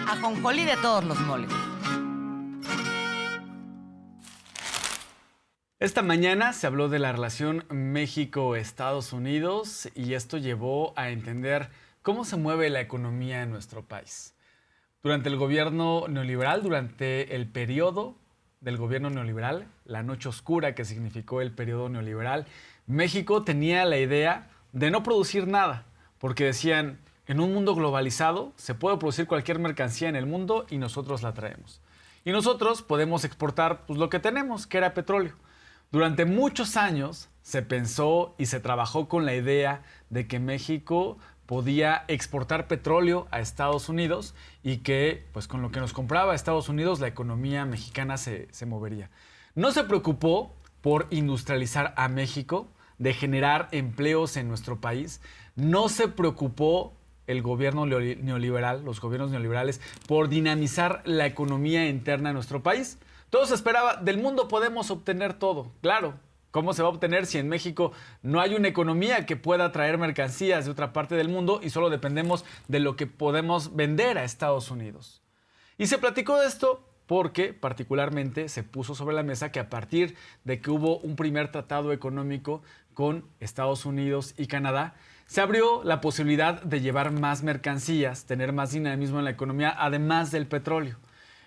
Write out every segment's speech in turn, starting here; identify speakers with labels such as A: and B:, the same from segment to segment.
A: Ajonjolí de todos los moles.
B: Esta mañana se habló de la relación México-Estados Unidos y esto llevó a entender cómo se mueve la economía en nuestro país. Durante el gobierno neoliberal, durante el periodo del gobierno neoliberal, la noche oscura que significó el periodo neoliberal, México tenía la idea de no producir nada, porque decían, en un mundo globalizado se puede producir cualquier mercancía en el mundo y nosotros la traemos. Y nosotros podemos exportar pues, lo que tenemos, que era petróleo. Durante muchos años se pensó y se trabajó con la idea de que México podía exportar petróleo a Estados Unidos y que pues, con lo que nos compraba Estados Unidos la economía mexicana se movería. No se preocupó por industrializar a México, de generar empleos en nuestro país. No se preocupó el gobierno neoliberal, los gobiernos neoliberales, por dinamizar la economía interna de nuestro país. Todo se esperaba, del mundo podemos obtener todo, claro. ¿Cómo se va a obtener si en México no hay una economía que pueda traer mercancías de otra parte del mundo y solo dependemos de lo que podemos vender a Estados Unidos? Y se platicó de esto porque particularmente se puso sobre la mesa que a partir de que hubo un primer tratado económico con Estados Unidos y Canadá, se abrió la posibilidad de llevar más mercancías, tener más dinamismo en la economía, además del petróleo.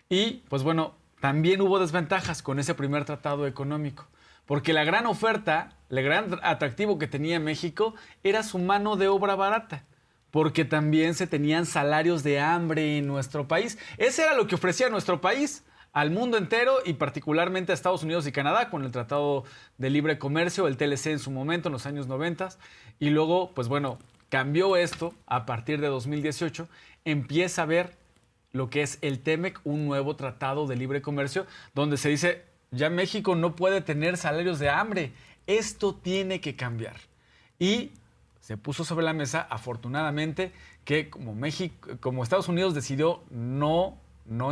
B: Y, pues bueno, también hubo desventajas con ese primer tratado económico, porque la gran oferta, el gran atractivo que tenía México era su mano de obra barata, porque también se tenían salarios de hambre en nuestro país. Ese era lo que ofrecía nuestro país al mundo entero y particularmente a Estados Unidos y Canadá con el Tratado de Libre Comercio, el TLC en su momento, en los años 90. Y luego, pues bueno, cambió esto a partir de 2018. Empieza a haber lo que es el TEMEC, un nuevo Tratado de Libre Comercio, donde se dice, ya México no puede tener salarios de hambre. Esto tiene que cambiar. Y se puso sobre la mesa, afortunadamente, que como Estados Unidos decidió no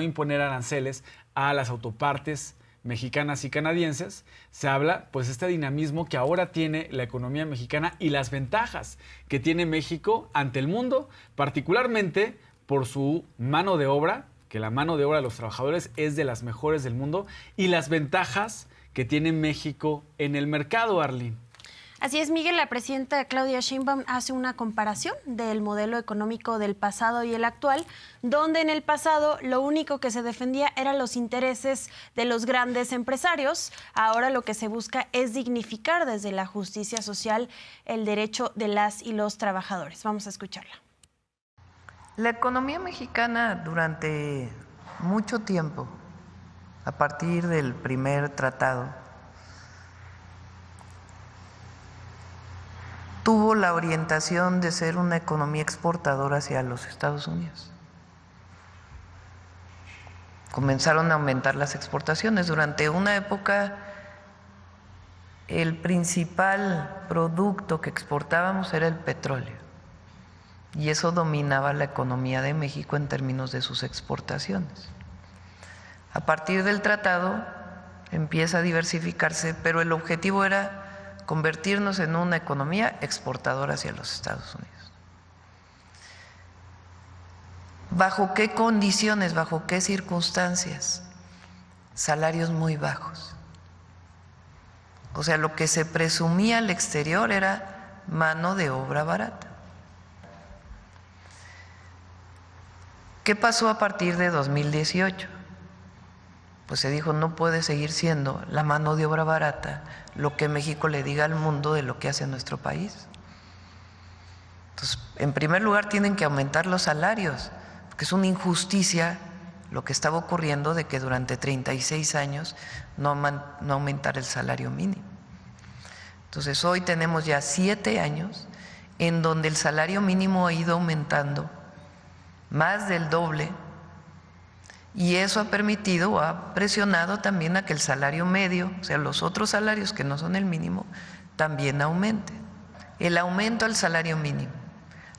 B: imponer aranceles a las autopartes mexicanas y canadienses, se habla pues este dinamismo que ahora tiene la economía mexicana y las ventajas que tiene México ante el mundo, particularmente por su mano de obra, que la mano de obra de los trabajadores es de las mejores del mundo, y las ventajas que tiene México en el mercado, Arlene.
C: Así es, Miguel. La presidenta Claudia Sheinbaum hace una comparación del modelo económico del pasado y el actual, donde en el pasado lo único que se defendía eran los intereses de los grandes empresarios. Ahora lo que se busca es dignificar desde la justicia social el derecho de las y los trabajadores. Vamos a escucharla.
D: La economía mexicana durante mucho tiempo, a partir del primer tratado, tuvo la orientación de ser una economía exportadora hacia los Estados Unidos. Comenzaron a aumentar las exportaciones. Durante una época, el principal producto que exportábamos era el petróleo. Y eso dominaba la economía de México en términos de sus exportaciones. A partir del tratado empieza a diversificarse, pero el objetivo era convertirnos en una economía exportadora hacia los Estados Unidos. ¿Bajo qué condiciones, bajo qué circunstancias? Salarios muy bajos. O sea, lo que se presumía al exterior era mano de obra barata. ¿Qué pasó a partir de 2018? Pues se dijo, no puede seguir siendo la mano de obra barata lo que México le diga al mundo de lo que hace nuestro país. Entonces, en primer lugar, tienen que aumentar los salarios, porque es una injusticia lo que estaba ocurriendo de que durante 36 años no aumentara el salario mínimo. Entonces, hoy tenemos ya 7 años en donde el salario mínimo ha ido aumentando más del doble. Y eso ha permitido o ha presionado también a que el salario medio, o sea, los otros salarios que no son el mínimo, también aumenten. El aumento al salario mínimo,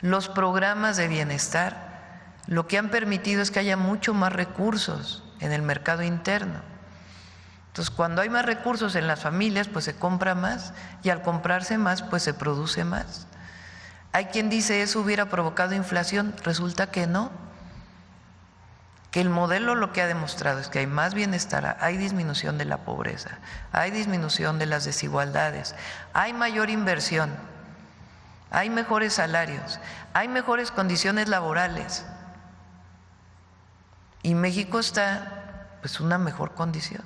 D: los programas de bienestar, lo que han permitido es que haya mucho más recursos en el mercado interno. Entonces, cuando hay más recursos en las familias, pues se compra más, y al comprarse más, pues se produce más. Hay quien dice eso hubiera provocado inflación, resulta que no. que el modelo lo que ha demostrado es que hay más bienestar, hay disminución de la pobreza, hay disminución de las desigualdades, hay mayor inversión, hay mejores salarios, hay mejores condiciones laborales y México está pues en una mejor condición.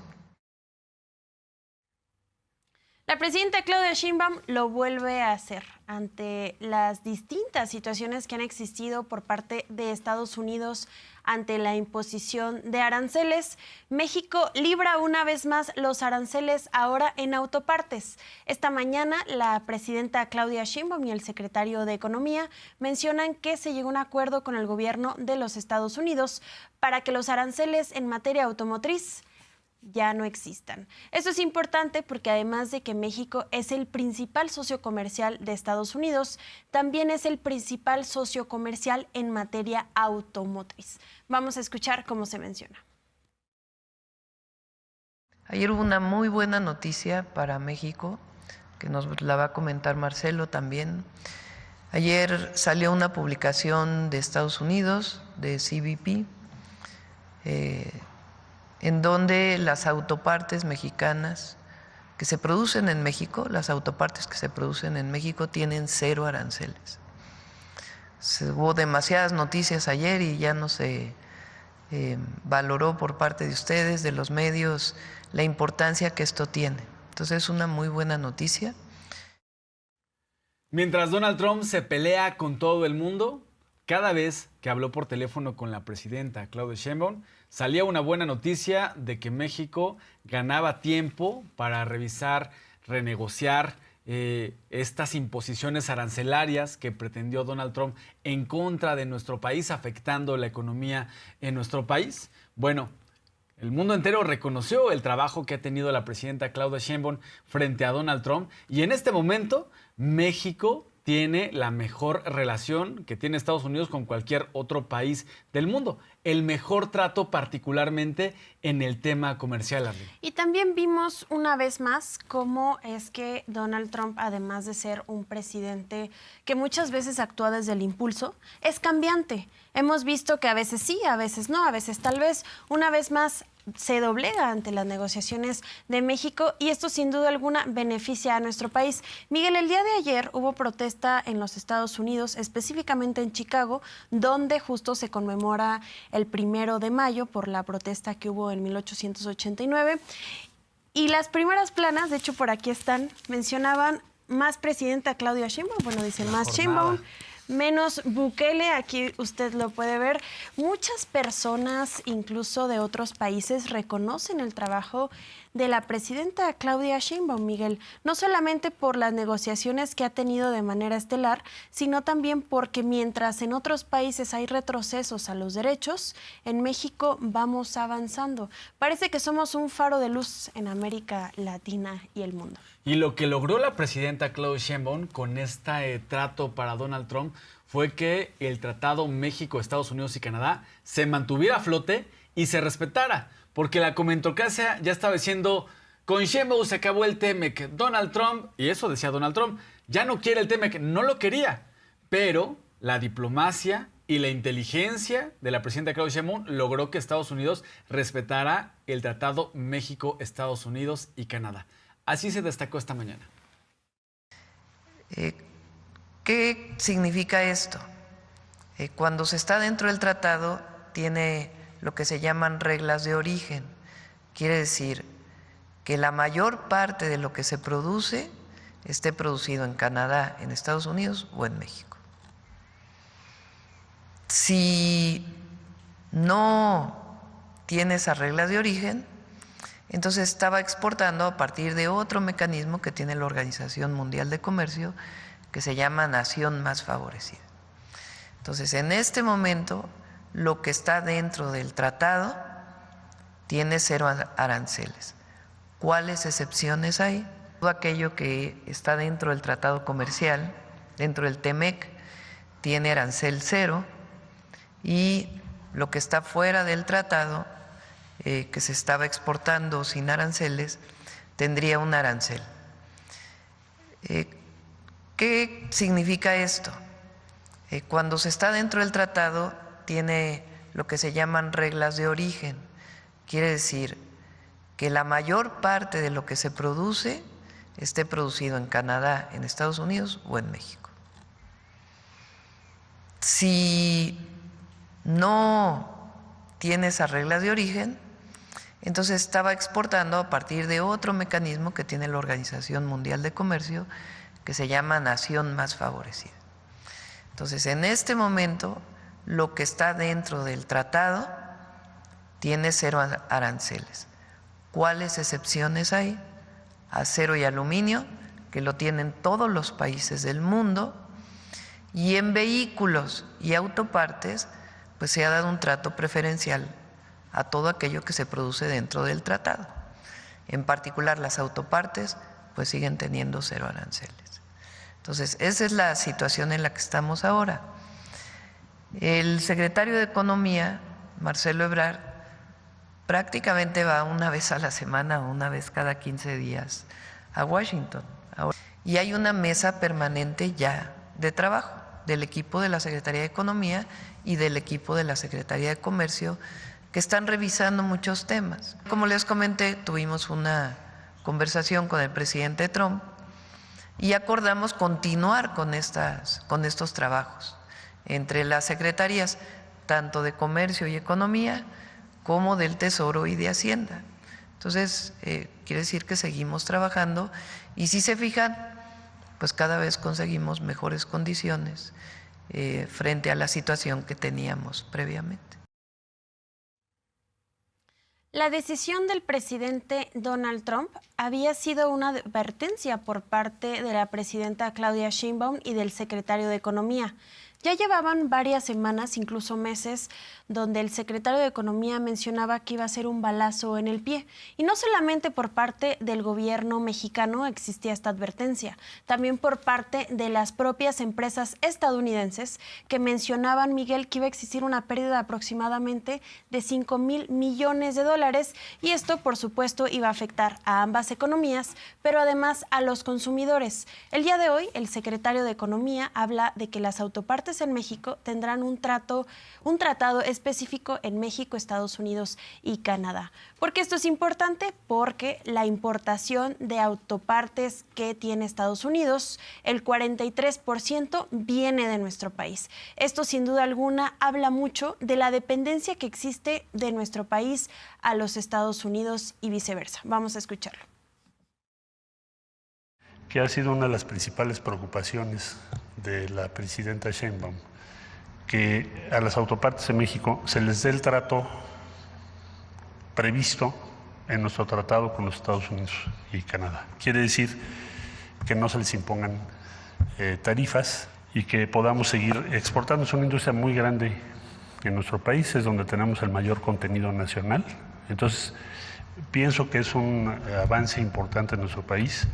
C: La presidenta Claudia Sheinbaum lo vuelve a hacer ante las distintas situaciones que han existido por parte de Estados Unidos ante la imposición de aranceles. México libra una vez más los aranceles ahora en autopartes. Esta mañana la presidenta Claudia Sheinbaum y el secretario de Economía mencionan que se llegó a un acuerdo con el gobierno de los Estados Unidos para que los aranceles en materia automotriz ya no existan. Esto es importante porque además de que México es el principal socio comercial de Estados Unidos, también es el principal socio comercial en materia automotriz. Vamos a escuchar cómo se menciona.
D: Ayer hubo una muy buena noticia para México, que nos la va a comentar Marcelo también. Ayer salió una publicación de Estados Unidos, de CBP, en donde las autopartes mexicanas que se producen en México, tienen 0 aranceles. Hubo demasiadas noticias ayer y ya no se valoró por parte de ustedes, de los medios, la importancia que esto tiene. Entonces es una muy buena noticia.
B: Mientras Donald Trump se pelea con todo el mundo, cada vez que habló por teléfono con la presidenta Claudia Sheinbaum, salía una buena noticia de que México ganaba tiempo para revisar, renegociar estas imposiciones arancelarias que pretendió Donald Trump en contra de nuestro país, afectando la economía en nuestro país. Bueno, el mundo entero reconoció el trabajo que ha tenido la presidenta Claudia Sheinbaum frente a Donald Trump y en este momento México tiene la mejor relación que tiene Estados Unidos con cualquier otro país del mundo. El mejor trato particularmente en el tema comercial, Arlene.
C: Y también vimos una vez más cómo es que Donald Trump, además de ser un presidente que muchas veces actúa desde el impulso, es cambiante. Hemos visto que a veces sí, a veces no, a veces tal vez, una vez más se doblega ante las negociaciones de México y esto sin duda alguna beneficia a nuestro país. Miguel, el día de ayer hubo protesta en los Estados Unidos, específicamente en Chicago, donde justo se conmemora el 1 de mayo por la protesta que hubo en 1889. Y las primeras planas, de hecho por aquí están, mencionaban más presidenta Claudia Sheinbaum, bueno, dicen más Sheinbaum, menos Bukele, aquí usted lo puede ver. Muchas personas, incluso de otros países, reconocen el trabajo de la presidenta Claudia Sheinbaum, Miguel, no solamente por las negociaciones que ha tenido de manera estelar, sino también porque mientras en otros países hay retrocesos a los derechos, en México vamos avanzando. Parece que somos un faro de luz en América Latina y el mundo.
B: Y lo que logró la presidenta Claudia Sheinbaum con este trato para Donald Trump fue que el tratado México, Estados Unidos y Canadá se mantuviera a flote y se respetara. Porque la comentocracia ya estaba diciendo, con Sheinbaum se acabó el TEMEC, Donald Trump, y eso decía Donald Trump, ya no quiere el TEMEC, no lo quería. Pero la diplomacia y la inteligencia de la presidenta Claudia Sheinbaum logró que Estados Unidos respetara el tratado México, Estados Unidos y Canadá. Así se destacó esta mañana.
D: ¿Qué significa esto? Cuando se está dentro del tratado, tiene lo que se llaman reglas de origen. Quiere decir que la mayor parte de lo que se produce esté producido en Canadá, en Estados Unidos o en México. Si no tiene esas reglas de origen, entonces estaba exportando a partir de otro mecanismo que tiene la Organización Mundial de Comercio, que se llama Nación Más Favorecida. Entonces, en este momento, lo que está dentro del tratado tiene 0 aranceles. ¿Cuáles excepciones hay? Todo aquello que está dentro del tratado comercial, dentro del TEMEC, tiene arancel 0, y lo que está fuera del tratado, que se estaba exportando sin aranceles, tendría un arancel. ¿Qué significa esto? Cuando se está dentro del tratado, tiene lo que se llaman reglas de origen. Quiere decir que la mayor parte de lo que se produce esté producido en Canadá, en Estados Unidos o en México. Si no tiene esas reglas de origen, entonces estaba exportando a partir de otro mecanismo que tiene la Organización Mundial de Comercio, que se llama Nación Más Favorecida. Entonces, en este momento, lo que está dentro del tratado tiene 0 aranceles. ¿Cuáles excepciones hay? Acero y aluminio, que lo tienen todos los países del mundo, y en vehículos y autopartes, pues se ha dado un trato preferencial a todo aquello que se produce dentro del tratado. En particular, las autopartes, pues siguen teniendo 0 aranceles. Entonces, esa es la situación en la que estamos ahora. El secretario de Economía, Marcelo Ebrard, prácticamente va una vez a la semana o una vez cada 15 días a Washington. Y hay una mesa permanente ya de trabajo del equipo de la Secretaría de Economía y del equipo de la Secretaría de Comercio, que están revisando muchos temas. Como les comenté, tuvimos una conversación con el presidente Trump y acordamos continuar con estos trabajos entre las secretarías, tanto de Comercio y Economía, como del Tesoro y de Hacienda. Entonces, quiere decir que seguimos trabajando y si se fijan, pues cada vez conseguimos mejores condiciones frente a la situación que teníamos previamente.
C: La decisión del presidente Donald Trump había sido una advertencia por parte de la presidenta Claudia Sheinbaum y del secretario de Economía. Ya llevaban varias semanas, incluso meses, donde el secretario de Economía mencionaba que iba a ser un balazo en el pie. Y no solamente por parte del gobierno mexicano existía esta advertencia, también por parte de las propias empresas estadounidenses que mencionaban, Miguel, que iba a existir una pérdida aproximadamente de 5,000 millones de dólares y esto, por supuesto, iba a afectar a ambas economías, pero además a los consumidores. El día de hoy, el secretario de Economía habla de que las autopartes en México tendrán un tratado específico en México, Estados Unidos y Canadá. ¿Por qué esto es importante? Porque la importación de autopartes que tiene Estados Unidos, el 43% viene de nuestro país. Esto, sin duda alguna, habla mucho de la dependencia que existe de nuestro país a los Estados Unidos y viceversa. Vamos a escucharlo.
E: Que ha sido una de las principales preocupaciones de la presidenta Sheinbaum, que a las autopartes de México se les dé el trato previsto en nuestro tratado con los Estados Unidos y Canadá. Quiere decir que no se les impongan tarifas y que podamos seguir exportando. Es una industria muy grande en nuestro país, es donde tenemos el mayor contenido nacional. Entonces, pienso que es un avance importante en nuestro país,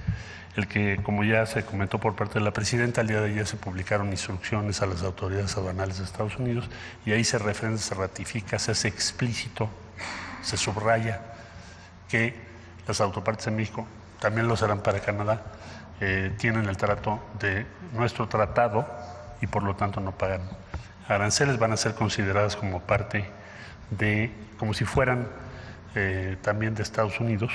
E: el que, como ya se comentó por parte de la presidenta, el día de ayer se publicaron instrucciones a las autoridades aduanales de Estados Unidos y ahí se referencia, se ratifica, se hace explícito, se subraya que las autopartes de México, también lo serán para Canadá, tienen el trato de nuestro tratado y por lo tanto no pagan aranceles, van a ser consideradas como parte de, como si fueran también de Estados Unidos.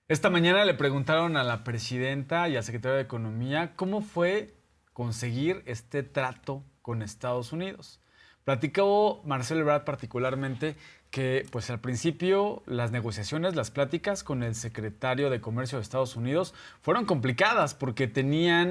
B: Esta mañana le preguntaron a la presidenta y al secretario de Economía cómo fue conseguir este trato con Estados Unidos. Platicó Marcelo Ebrard particularmente que pues al principio las negociaciones, las pláticas con el secretario de Comercio de Estados Unidos fueron complicadas porque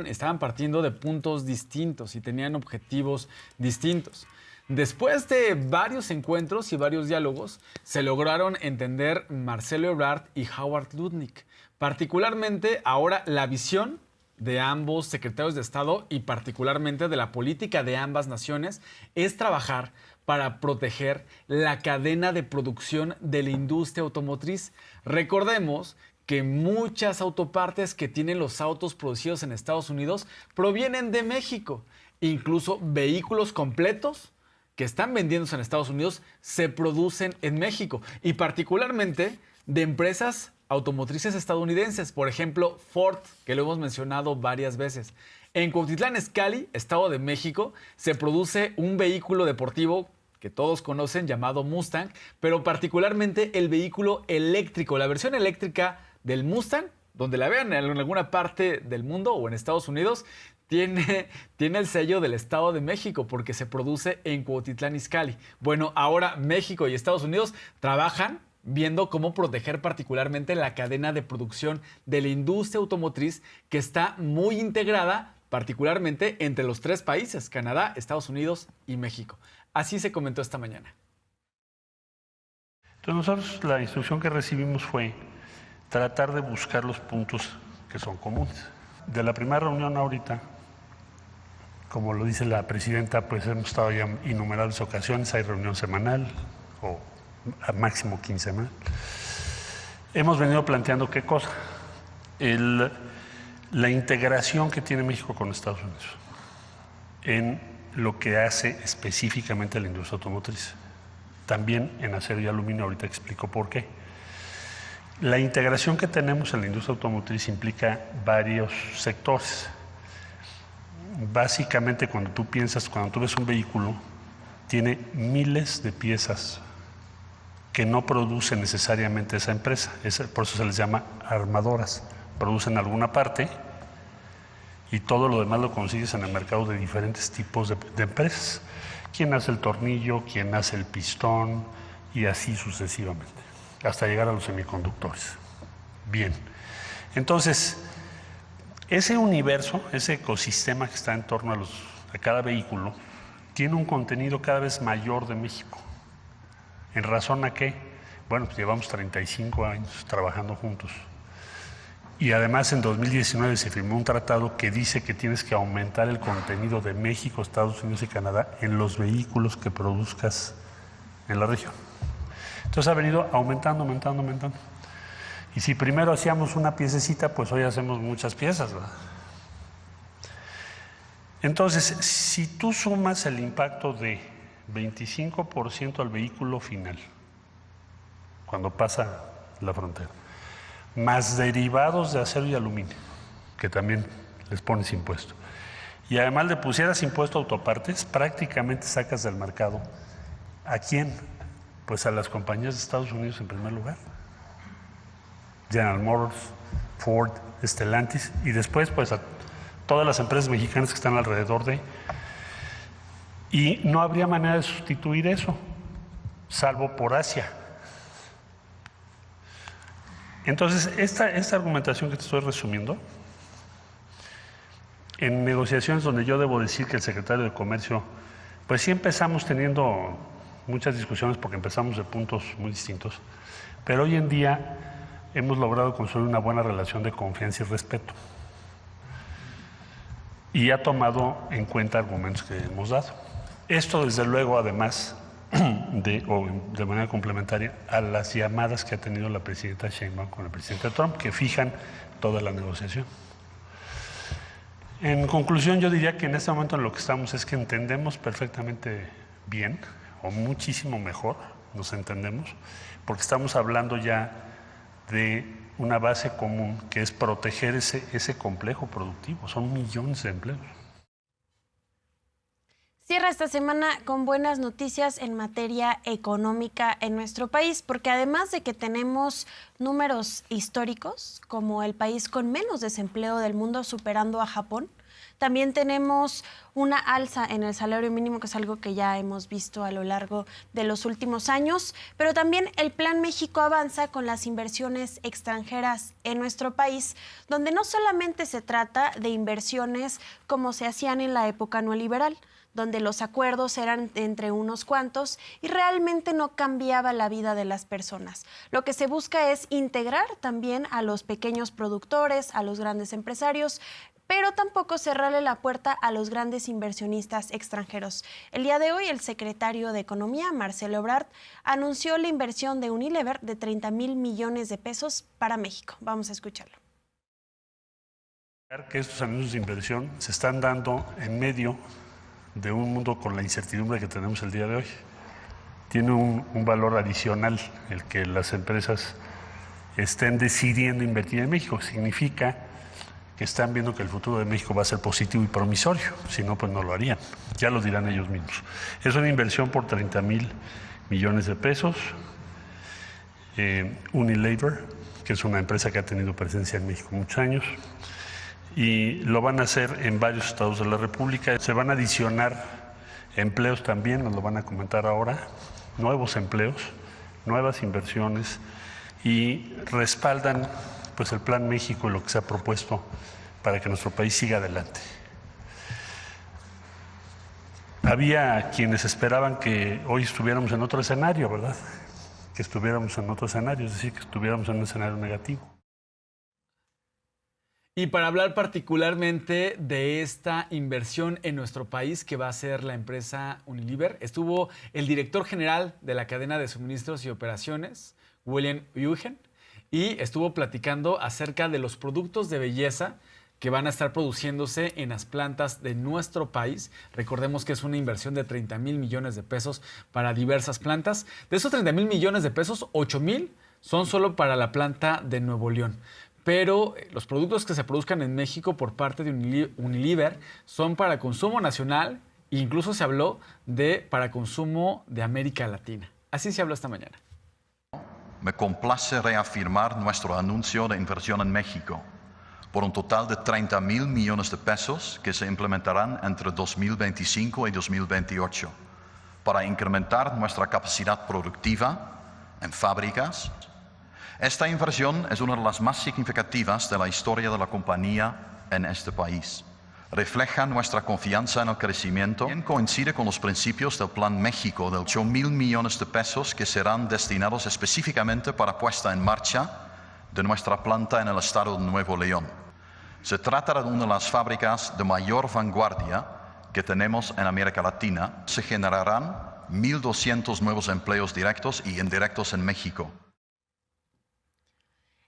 B: estaban partiendo de puntos distintos y tenían objetivos distintos. Después de varios encuentros y varios diálogos, se lograron entender Marcelo Ebrard y Howard Lutnick. Particularmente ahora la visión de ambos secretarios de Estado y particularmente de la política de ambas naciones es trabajar para proteger la cadena de producción de la industria automotriz. Recordemos que muchas autopartes que tienen los autos producidos en Estados Unidos provienen de México. Incluso vehículos completos que están vendiéndose en Estados Unidos se producen en México y particularmente de empresas automotrices estadounidenses, por ejemplo Ford, que lo hemos mencionado varias veces. En Cuautitlán Izcalli, Estado de México, se produce un vehículo deportivo que todos conocen llamado Mustang, pero particularmente el vehículo eléctrico, la versión eléctrica del Mustang, donde la vean en alguna parte del mundo o en Estados Unidos, tiene el sello del Estado de México porque se produce en Cuautitlán Izcalli. Bueno, ahora México y Estados Unidos trabajan viendo cómo proteger particularmente la cadena de producción de la industria automotriz que está muy integrada particularmente entre los tres países, Canadá, Estados Unidos y México. Así se comentó esta mañana.
E: Entonces nosotros la instrucción que recibimos fue tratar de buscar los puntos que son comunes. De la primera reunión ahorita, como lo dice la presidenta, pues hemos estado ya en innumerables ocasiones, hay reunión semanal o a máximo quincenal. Hemos venido planteando qué cosa. La integración que tiene México con Estados Unidos en lo que hace específicamente la industria automotriz. También en acero y aluminio, ahorita explico por qué. La integración que tenemos en la industria automotriz implica varios sectores. Básicamente, cuando tú ves un vehículo, tiene miles de piezas que no produce necesariamente esa empresa. Por eso se les llama armadoras. Producen alguna parte y todo lo demás lo consigues en el mercado de diferentes tipos de empresas. Quién hace el tornillo, quién hace el pistón y así sucesivamente, hasta llegar a los semiconductores. Bien, entonces, ese universo, ese ecosistema que está en torno a cada vehículo, tiene un contenido cada vez mayor de México. ¿En razón a qué? Bueno, pues llevamos 35 años trabajando juntos. Y además en 2019 se firmó un tratado que dice que tienes que aumentar el contenido de México, Estados Unidos y Canadá en los vehículos que produzcas en la región. Entonces ha venido aumentando. Y si primero hacíamos una piececita, pues hoy hacemos muchas piezas, ¿verdad? Entonces, si tú sumas el impacto de 25% al vehículo final, cuando pasa la frontera, más derivados de acero y aluminio, que también les pones impuesto, y además le pusieras impuesto a autopartes, prácticamente sacas del mercado ¿a quién? Pues a las compañías de Estados Unidos en primer lugar. General Motors, Ford, Stellantis, y después pues a todas las empresas mexicanas que están alrededor de. Y no habría manera de sustituir eso, salvo por Asia. Entonces, esta argumentación que te estoy resumiendo, en negociaciones donde yo debo decir que el secretario de Comercio, pues sí empezamos teniendo muchas discusiones porque empezamos de puntos muy distintos, pero hoy en día hemos logrado construir una buena relación de confianza y respeto. Y ha tomado en cuenta argumentos que hemos dado. Esto, desde luego, además de manera complementaria a las llamadas que ha tenido la presidenta Sheinbaum con el presidente Trump, que fijan toda la negociación. En conclusión, yo diría que en este momento en lo que estamos es que entendemos perfectamente bien, o muchísimo mejor, nos entendemos, porque estamos hablando ya de una base común que es proteger ese complejo productivo. Son millones de empleos.
C: Cierra esta semana con buenas noticias en materia económica en nuestro país, porque además de que tenemos números históricos, como el país con menos desempleo del mundo superando a Japón, también tenemos una alza en el salario mínimo, que es algo que ya hemos visto a lo largo de los últimos años, pero también el Plan México Avanza con las inversiones extranjeras en nuestro país, donde no solamente se trata de inversiones como se hacían en la época neoliberal, donde los acuerdos eran entre unos cuantos y realmente no cambiaba la vida de las personas. Lo que se busca es integrar también a los pequeños productores, a los grandes empresarios, pero tampoco cerrarle la puerta a los grandes inversionistas extranjeros. El día de hoy, el secretario de Economía, Marcelo Ebrard, anunció la inversión de Unilever de 30,000 millones de pesos para México. Vamos a escucharlo.
E: Que estos anuncios de inversión se están dando en medio de un mundo con la incertidumbre que tenemos el día de hoy. Tiene un valor adicional el que las empresas estén decidiendo invertir en México. Significa que están viendo que el futuro de México va a ser positivo y promisorio, si no, pues no lo harían. Ya lo dirán ellos mismos. Es una inversión por 30,000 millones de pesos. Unilever, que es una empresa que ha tenido presencia en México muchos años, y lo van a hacer en varios estados de la República. Se van a adicionar empleos también, nos lo van a comentar ahora, nuevos empleos, nuevas inversiones, y respaldan pues el Plan México y lo que se ha propuesto para que nuestro país siga adelante. Había quienes esperaban que hoy estuviéramos en otro escenario, ¿verdad? Que estuviéramos en otro escenario, es decir, que estuviéramos en un escenario negativo.
B: Y para hablar particularmente de esta inversión en nuestro país que va a ser la empresa Unilever, estuvo el director general de la cadena de suministros y operaciones, William Eugen, y estuvo platicando acerca de los productos de belleza que van a estar produciéndose en las plantas de nuestro país. Recordemos que es una inversión de 30,000 millones de pesos para diversas plantas. De esos 30,000 millones de pesos, 8,000 son solo para la planta de Nuevo León. Pero los productos que se produzcan en México por parte de Unilever son para consumo nacional e incluso se habló de para consumo de América Latina. Así se habló esta mañana.
F: Me complace reafirmar nuestro anuncio de inversión en México por un total de 30,000 millones de pesos que se implementarán entre 2025 y 2028 para incrementar nuestra capacidad productiva en fábricas. Esta inversión es una de las más significativas de la historia de la compañía en este país. Refleja nuestra confianza en el crecimiento y coincide con los principios del Plan México de 8,000 millones de pesos que serán destinados específicamente para puesta en marcha de nuestra planta en el estado de Nuevo León. Se trata de una de las fábricas de mayor vanguardia que tenemos en América Latina. Se generarán 1,200 nuevos empleos directos y indirectos en México.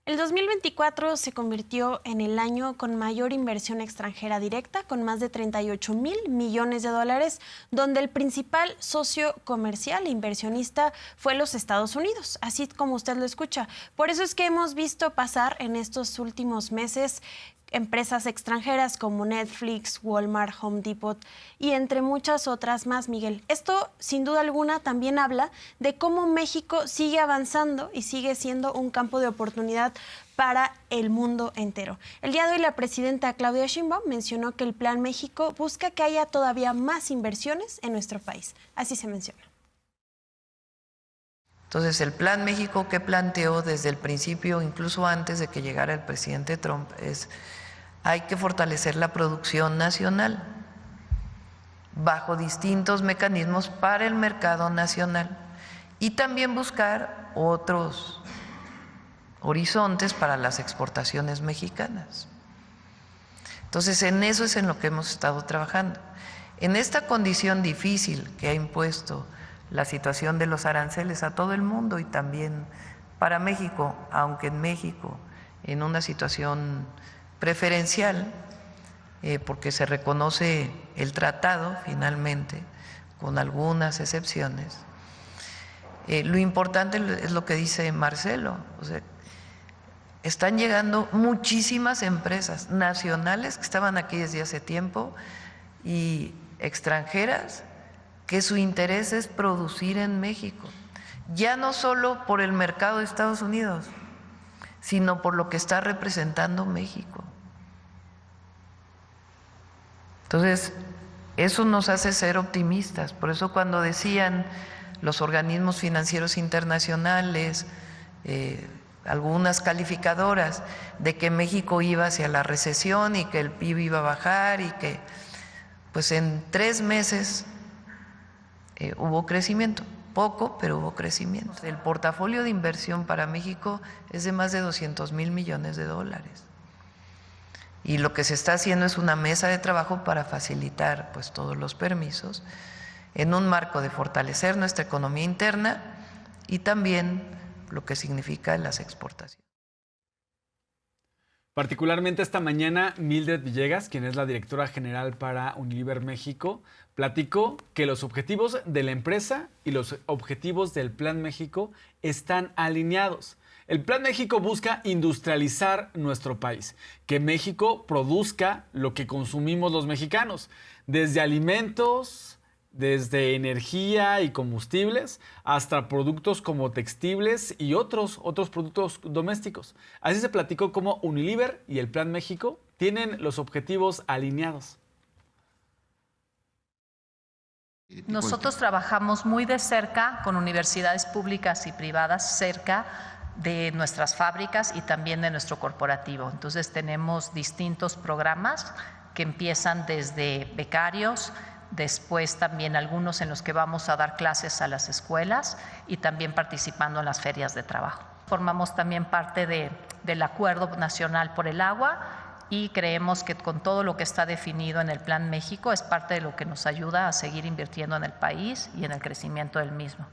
C: El 2024 se convirtió en el año con mayor inversión extranjera directa, con más de 38,000 millones de dólares, donde el principal socio comercial e inversionista fue los Estados Unidos, así como usted lo escucha. Por eso es que hemos visto pasar en estos últimos meses empresas extranjeras como Netflix, Walmart, Home Depot y entre muchas otras más, Miguel. Esto, sin duda alguna, también habla de cómo México sigue avanzando y sigue siendo un campo de oportunidad para el mundo entero. El día de hoy, la presidenta Claudia Sheinbaum mencionó que el Plan México busca que haya todavía más inversiones en nuestro país. Así se menciona.
D: Entonces, el Plan México que planteó desde el principio, incluso antes de que llegara el presidente Trump, es: hay que fortalecer la producción nacional bajo distintos mecanismos para el mercado nacional y también buscar otros horizontes para las exportaciones mexicanas. Entonces, en eso es en lo que hemos estado trabajando. En esta condición difícil que ha impuesto la situación de los aranceles a todo el mundo y también para México, aunque en México en una situación preferencial, porque se reconoce el tratado finalmente, con algunas excepciones. Lo importante es lo que dice Marcelo, o sea, están llegando muchísimas empresas nacionales que estaban aquí desde hace tiempo y extranjeras que su interés es producir en México, ya no solo por el mercado de Estados Unidos, sino por lo que está representando México. Entonces, eso nos hace ser optimistas. Por eso cuando decían los organismos financieros internacionales, algunas calificadoras, de que México iba hacia la recesión y que el PIB iba a bajar y que pues en 3 meses hubo crecimiento, poco, pero hubo crecimiento. El portafolio de inversión para México es de más de 200,000 millones de dólares. Y lo que se está haciendo es una mesa de trabajo para facilitar pues todos los permisos en un marco de fortalecer nuestra economía interna y también lo que significa las exportaciones.
B: Particularmente esta mañana, Mildred Villegas, quien es la directora general para Unilever México, platicó que los objetivos de la empresa y los objetivos del Plan México están alineados. El Plan México busca industrializar nuestro país, que México produzca lo que consumimos los mexicanos, desde alimentos, desde energía y combustibles, hasta productos como textiles y otros productos domésticos. Así se platicó cómo Unilever y el Plan México tienen los objetivos alineados.
G: Nosotros trabajamos muy de cerca con universidades públicas y privadas cerca de nuestras fábricas y también de nuestro corporativo. Entonces tenemos distintos programas que empiezan desde becarios, después también algunos en los que vamos a dar clases a las escuelas y también participando en las ferias de trabajo. Formamos también parte del Acuerdo Nacional por el Agua y creemos que con todo lo que está definido en el Plan México es parte de lo que nos ayuda a seguir invirtiendo en el país y en el crecimiento del mismo.